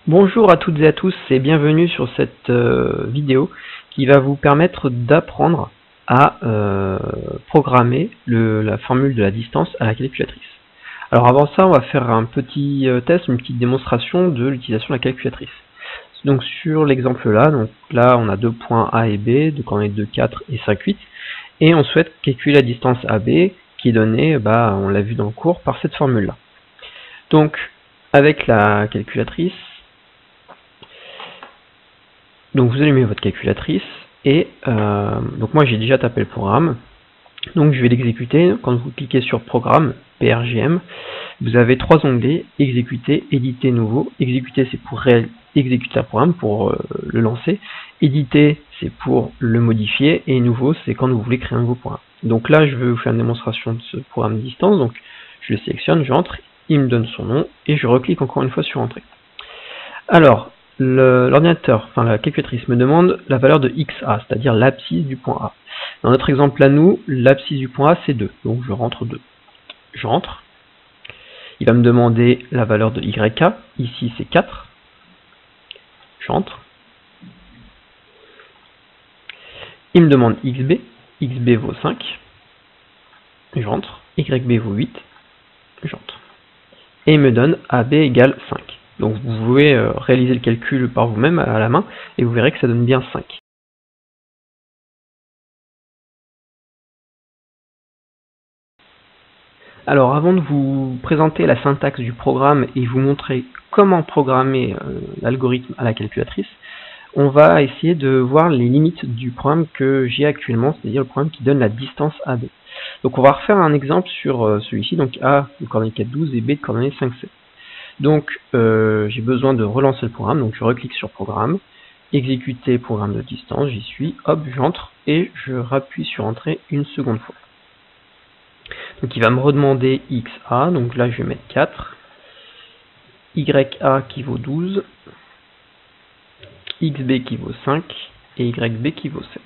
Bonjour à toutes et à tous et bienvenue sur cette vidéo qui va vous permettre d'apprendre à programmer la formule de la distance à la calculatrice. Alors avant ça, on va faire un petit test, une petite démonstration de l'utilisation de la calculatrice. Donc sur l'exemple là, on a deux points A et B, de coordonnées 2, 4 et 5, 8, et on souhaite calculer la distance AB qui est donnée, on l'a vu dans le cours, par cette formule là. Donc avec la calculatrice, donc vous allumez votre calculatrice et donc moi j'ai déjà tapé le programme, donc je vais l'exécuter. Quand vous cliquez sur programme, PRGM, vous avez trois onglets: exécuter, éditer, nouveau. Exécuter, c'est pour exécuter un programme, pour le lancer. Éditer, c'est pour le modifier, et nouveau, c'est quand vous voulez créer un nouveau programme. Donc là je vais vous faire une démonstration de ce programme de distance. Donc je le sélectionne, j'entre, il me donne son nom et je reclique encore une fois sur entrée. Alors l'ordinateur, la calculatrice me demande la valeur de XA, c'est-à-dire l'abscisse du point A. Dans notre exemple là, l'abscisse du point A c'est 2, donc je rentre 2. Je rentre. Il va me demander la valeur de YK, ici c'est 4. J'entre. Il me demande XB, XB vaut 5. J'entre. YB vaut 8. J'entre. Et il me donne AB égale 5. Donc vous pouvez réaliser le calcul par vous-même à la main et vous verrez que ça donne bien 5. Alors avant de vous présenter la syntaxe du programme et vous montrer comment programmer l'algorithme à la calculatrice, on va essayer de voir les limites du programme que j'ai actuellement, c'est-à-dire le programme qui donne la distance AB. Donc on va refaire un exemple sur celui-ci, donc A de coordonnées 4, 12 et B de coordonnées 5, 7. Donc j'ai besoin de relancer le programme, donc je reclique sur programme, exécuter programme de distance, j'y suis, hop, j'entre et je rappuie sur entrée une seconde fois. Donc il va me redemander XA, donc là je vais mettre 4, YA qui vaut 12, XB qui vaut 5 et YB qui vaut 7.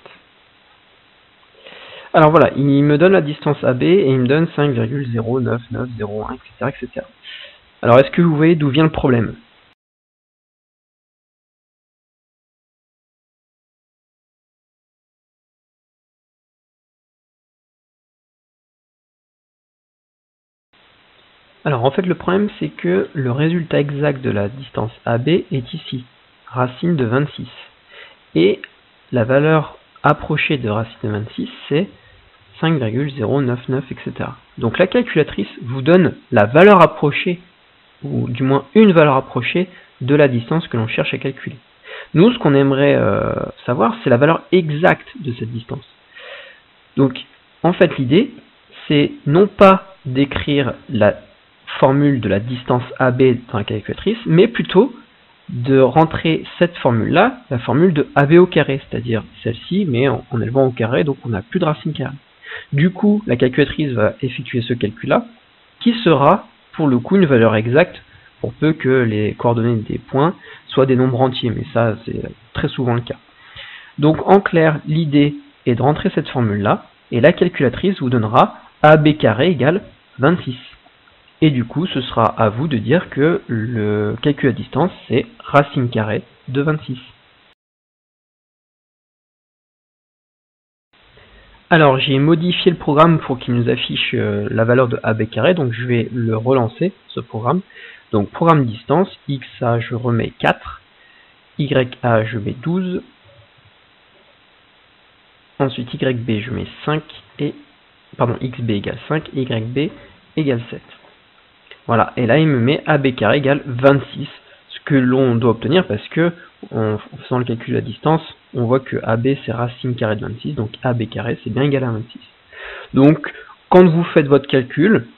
Alors voilà, il me donne la distance AB et il me donne 5,09901, etc., etc. Alors est-ce que vous voyez d'où vient le problème? Alors en fait le problème c'est que le résultat exact de la distance AB est ici, racine de 26. Et la valeur approchée de racine de 26 c'est 5,099, etc. Donc la calculatrice vous donne la valeur approchée, ou du moins une valeur approchée de la distance que l'on cherche à calculer. Nous, ce qu'on aimerait savoir, c'est la valeur exacte de cette distance. Donc, en fait, l'idée, c'est non pas d'écrire la formule de la distance AB dans la calculatrice, mais plutôt de rentrer cette formule-là, la formule de AB au carré, c'est-à-dire celle-ci, mais en élevant au carré, donc on n'a plus de racine carrée. Du coup, la calculatrice va effectuer ce calcul-là, qui sera pour le coup une valeur exacte, pour peu que les coordonnées des points soient des nombres entiers, mais ça c'est très souvent le cas. Donc en clair, l'idée est de rentrer cette formule-là, et la calculatrice vous donnera AB carré égale 26. Et du coup, ce sera à vous de dire que le calcul à distance, c'est racine carrée de 26. Alors j'ai modifié le programme pour qu'il nous affiche la valeur de AB carré, donc je vais le relancer, ce programme. Donc programme distance, XA je remets 4, YA je mets 12, ensuite YB je mets 5, et XB égale 5, YB égale 7. Voilà, et là il me met AB carré égale 26, ce que l'on doit obtenir parce que en faisant le calcul à distance, on voit que AB c'est racine carrée de 26, donc AB carré c'est bien égal à 26. Donc quand vous faites votre calcul,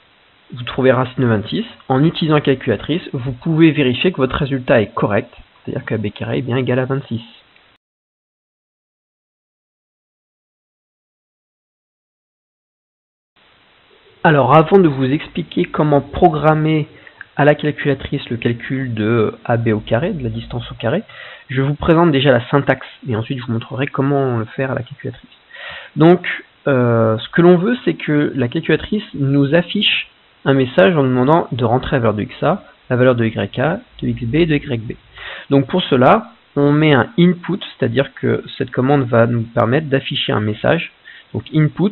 vous trouvez racine de 26, en utilisant la calculatrice, vous pouvez vérifier que votre résultat est correct, c'est-à-dire que AB carré est bien égal à 26. Alors avant de vous expliquer comment programmer à la calculatrice le calcul de AB au carré, de la distance au carré, je vous présente déjà la syntaxe et ensuite je vous montrerai comment le faire à la calculatrice. Donc ce que l'on veut, c'est que la calculatrice nous affiche un message en nous demandant de rentrer la valeur de XA, la valeur de YK, de XB et de YB. Donc pour cela, on met un input, c'est-à-dire que cette commande va nous permettre d'afficher un message. Donc input,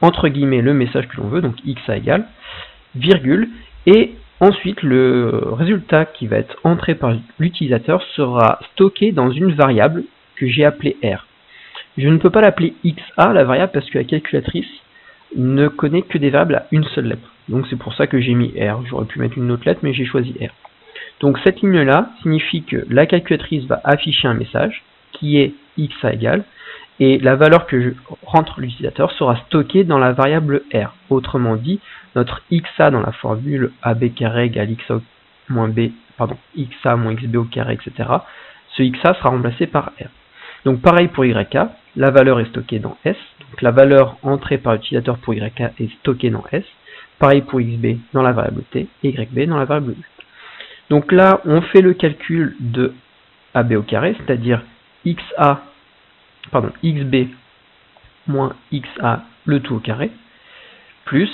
entre guillemets le message que l'on veut, donc xa égale, virgule, et ensuite le résultat qui va être entré par l'utilisateur sera stocké dans une variable que j'ai appelée R. Je ne peux pas l'appeler xa, la variable, parce que la calculatrice ne connaît que des variables à une seule lettre. Donc c'est pour ça que j'ai mis R. J'aurais pu mettre une autre lettre, mais j'ai choisi R. Donc cette ligne-là signifie que la calculatrice va afficher un message qui est xa égale, et la valeur que rentre l'utilisateur sera stockée dans la variable R. Autrement dit, notre xa dans la formule ab carré égale xa moins xb au carré, etc. Ce xa sera remplacé par R. Donc pareil pour yk, la valeur est stockée dans S, donc la valeur entrée par l'utilisateur pour yk est stockée dans S. Pareil pour xb dans la variable t et yb dans la variable u. Donc là, on fait le calcul de ab au carré, c'est-à-dire xb moins xa le tout au carré, plus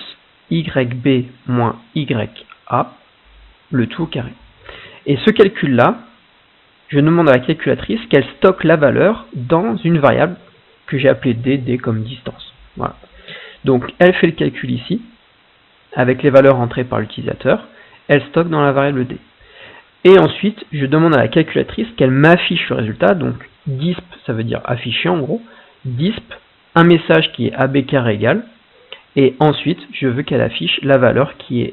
yb moins ya le tout au carré. Et ce calcul-là, je demande à la calculatrice qu'elle stocke la valeur dans une variable que j'ai appelée d comme distance. Voilà. Donc elle fait le calcul ici, avec les valeurs entrées par l'utilisateur, elle stocke dans la variable d. Et ensuite, je demande à la calculatrice qu'elle m'affiche le résultat, donc disp, ça veut dire afficher en gros, disp, un message qui est ab carré égal, et ensuite, je veux qu'elle affiche la valeur qui est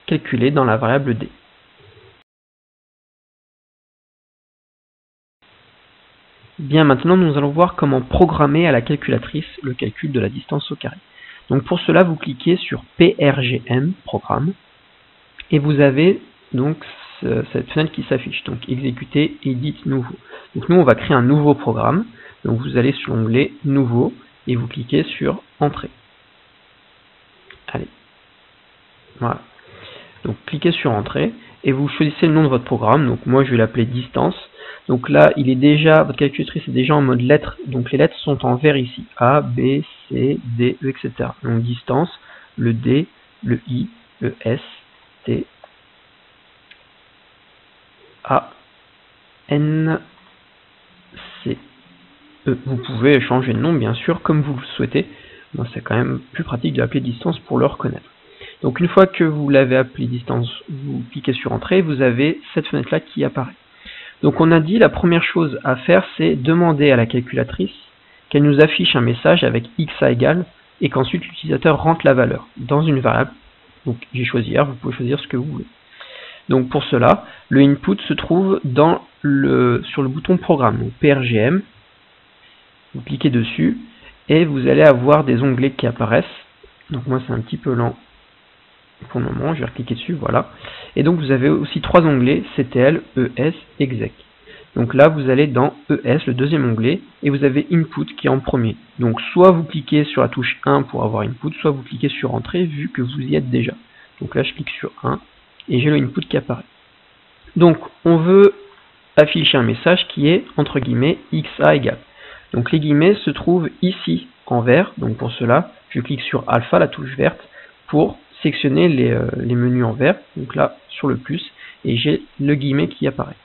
calculée dans la variable d. Bien, maintenant, nous allons voir comment programmer à la calculatrice le calcul de la distance au carré. Donc pour cela, vous cliquez sur PRGM, programme, et vous avez donc cette fenêtre qui s'affiche, donc exécuter, edit, nouveau. Donc nous on va créer un nouveau programme, donc vous allez sur l'onglet nouveau et vous cliquez sur entrée. Allez, voilà. Donc cliquez sur entrée et vous choisissez le nom de votre programme, donc moi je vais l'appeler distance. Donc là il est déjà, votre calculatrice est déjà en mode lettres, donc les lettres sont en vert ici, A, B, C, D, E, etc. Donc distance, le D, le I, le S, T, A, N, C, E. Vous pouvez changer de nom, bien sûr, comme vous le souhaitez. Moi, c'est quand même plus pratique de l'appeler distance pour le reconnaître. Donc, une fois que vous l'avez appelé distance, vous cliquez sur Entrée, vous avez cette fenêtre-là qui apparaît. Donc, on a dit, la première chose à faire, c'est demander à la calculatrice qu'elle nous affiche un message avec xa égale, et qu'ensuite l'utilisateur rentre la valeur dans une variable. Donc, j'ai choisi R, vous pouvez choisir ce que vous voulez. Donc pour cela, le input se trouve sur le bouton programme, donc PRGM. Vous cliquez dessus et vous allez avoir des onglets qui apparaissent. Donc moi c'est un petit peu lent pour le moment, je vais cliquer dessus, voilà. Et donc vous avez aussi trois onglets, CTL, ES, Exec. Donc là vous allez dans ES, le deuxième onglet, et vous avez Input qui est en premier. Donc soit vous cliquez sur la touche 1 pour avoir Input, soit vous cliquez sur Entrée vu que vous y êtes déjà. Donc là je clique sur 1. Et j'ai le input qui apparaît. Donc on veut afficher un message qui est entre guillemets xa égale. Donc les guillemets se trouvent ici en vert. Donc pour cela, je clique sur alpha, la touche verte, pour sectionner les menus en vert. Donc là sur le plus, et j'ai le guillemet qui apparaît.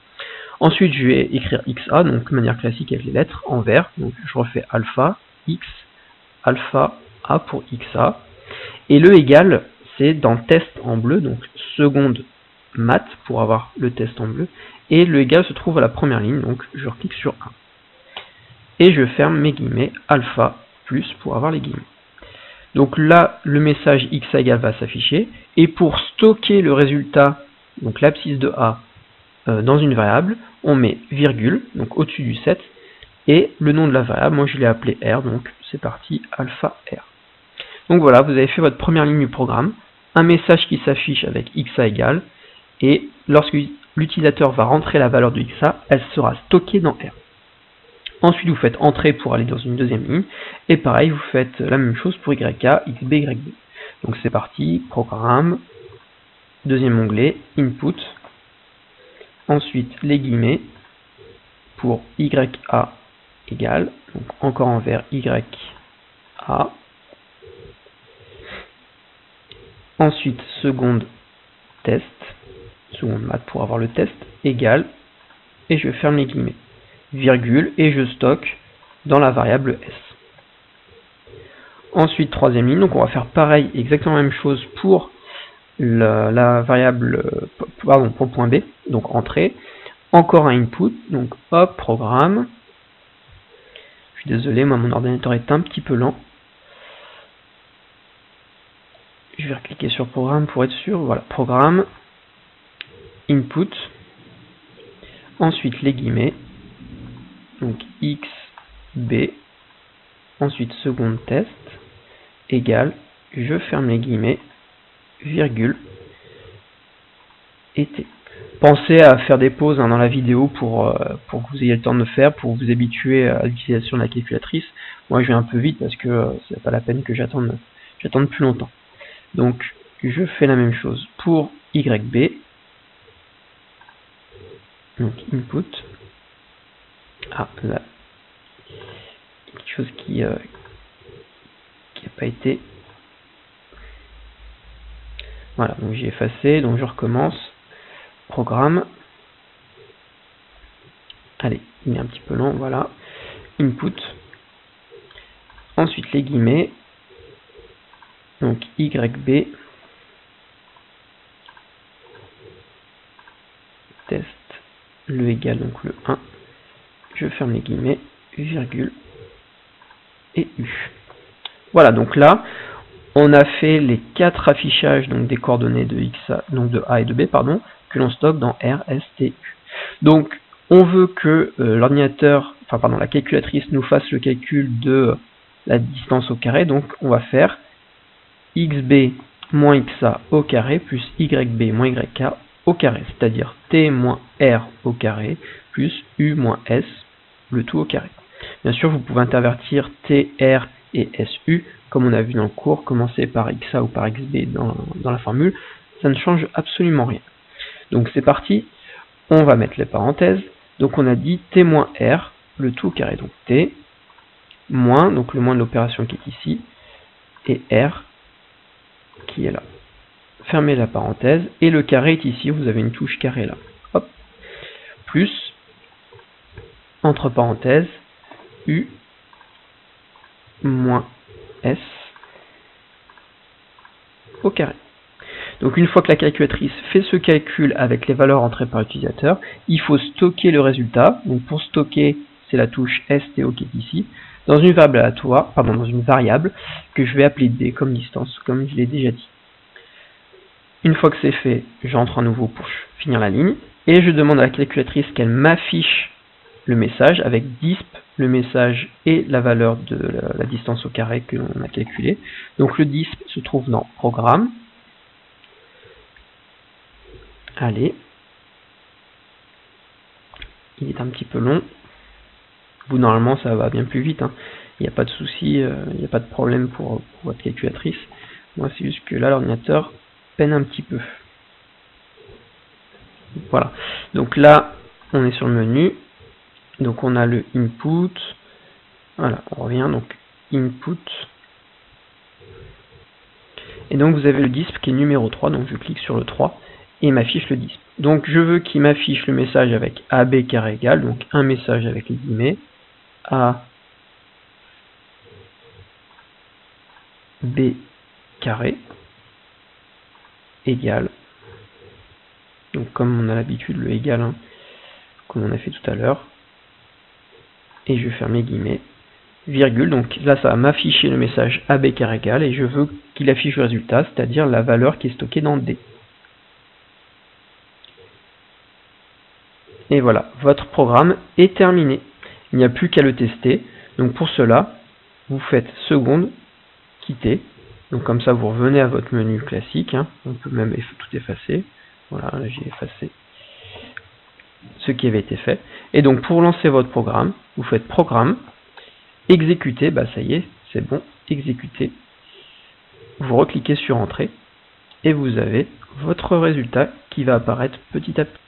Ensuite je vais écrire xa, donc de manière classique avec les lettres en vert. Donc je refais alpha, x, alpha, a pour xa. Et le égal, c'est dans test en bleu, donc seconde maths pour avoir le test en bleu, et le égal se trouve à la première ligne, donc je reclique sur 1. Et je ferme mes guillemets, alpha plus pour avoir les guillemets. Donc là, le message xa égale va s'afficher, et pour stocker le résultat, donc l'abscisse de A, dans une variable, on met virgule, donc au-dessus du 7, et le nom de la variable, moi je l'ai appelé R, donc c'est parti, alpha R. Donc voilà, vous avez fait votre première ligne du programme, un message qui s'affiche avec xa égale, et lorsque l'utilisateur va rentrer la valeur de xa, elle sera stockée dans R. Ensuite, vous faites Entrée pour aller dans une deuxième ligne, et pareil, vous faites la même chose pour yk, xb, yb. Donc c'est parti, programme, deuxième onglet, input, ensuite les guillemets, pour ya égale, donc encore en vert, ya, ensuite seconde test, seconde maths pour avoir le test, égale et je ferme les guillemets, virgule, et je stocke dans la variable s. Ensuite, troisième ligne, donc on va faire pareil, exactement la même chose pour la variable, pardon, pour le point B, donc entrée, encore un input, donc hop, programme. Je suis désolé, moi mon ordinateur est un petit peu lent. Je vais recliquer sur programme pour être sûr, voilà, programme, input, ensuite les guillemets, donc x, b, ensuite seconde test, égale, je ferme les guillemets, virgule, et t. Pensez à faire des pauses dans la vidéo pour que vous ayez le temps de le faire, pour vous habituer à l'utilisation de la calculatrice. Moi je vais un peu vite parce que c'est pas la peine que j'attende plus longtemps. Donc je fais la même chose pour YB, donc input, là, quelque chose qui n'a pas été, voilà, donc j'ai effacé, donc je recommence, programme, allez, il est un petit peu lent, voilà, input, ensuite les guillemets, donc YB, test, le égal, donc le 1, je ferme les guillemets, virgule, et U. Voilà, donc là, on a fait les 4 affichages donc des coordonnées de X, donc de A et de B, pardon, que l'on stocke dans R, S, T, U. Donc, on veut que la calculatrice nous fasse le calcul de la distance au carré, donc on va faire XB moins XA au carré plus YB moins YK au carré, c'est-à-dire T moins R au carré plus U moins S, le tout au carré. Bien sûr, vous pouvez intervertir T, R et SU, comme on a vu dans le cours, commencer par XA ou par XB dans la formule, ça ne change absolument rien. Donc c'est parti, on va mettre les parenthèses, donc on a dit T moins R, le tout au carré, donc T, moins, donc le moins de l'opération qui est ici, et R, qui est là. Fermez la parenthèse, et le carré est ici, vous avez une touche carré là. Hop. Plus, entre parenthèses, U, moins S, au carré. Donc une fois que la calculatrice fait ce calcul avec les valeurs entrées par utilisateur, il faut stocker le résultat. Donc pour stocker, c'est la touche STO qui est ici, dans une variable aléatoire, pardon, dans une variable que je vais appeler D comme distance, comme je l'ai déjà dit. Une fois que c'est fait, j'entre à nouveau pour finir la ligne, et je demande à la calculatrice qu'elle m'affiche le message avec disp, le message et la valeur de la distance au carré que l'on a calculé. Donc le disp se trouve dans programme. Allez, il est un petit peu long. Vous, normalement, ça va bien plus vite. Il n'y a pas de souci, il n'y a pas de problème pour votre calculatrice. Moi, c'est juste que là, l'ordinateur peine un petit peu. Voilà. Donc là, on est sur le menu. Donc on a le input. Voilà, on revient. Donc input. Et donc vous avez le disp qui est numéro 3. Donc je clique sur le 3. Et il m'affiche le disp. Donc je veux qu'il m'affiche le message avec AB carré égal, donc un message avec les guillemets, A, B carré égal, donc comme on a l'habitude, le égal, comme on a fait tout à l'heure, et je ferme les guillemets, virgule, donc là ça va m'afficher le message AB carré égal, et je veux qu'il affiche le résultat, c'est-à-dire la valeur qui est stockée dans D. Et voilà, votre programme est terminé. Il n'y a plus qu'à le tester. Donc pour cela, vous faites seconde, quitter. Donc comme ça, vous revenez à votre menu classique. On peut même tout effacer. Voilà, là j'ai effacé ce qui avait été fait. Et donc pour lancer votre programme, vous faites programme, exécuter, bah ça y est, c'est bon, exécuter. Vous recliquez sur entrée et vous avez votre résultat qui va apparaître petit à petit.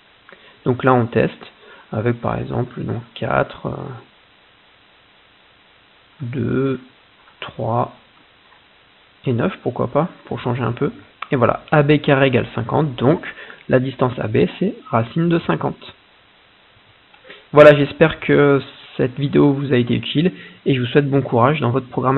Donc là on teste avec par exemple donc 4, 2, 3 et 9, pourquoi pas, pour changer un peu. Et voilà, AB carré égale 50, donc la distance AB c'est racine de 50. Voilà, j'espère que cette vidéo vous a été utile et je vous souhaite bon courage dans votre programmation.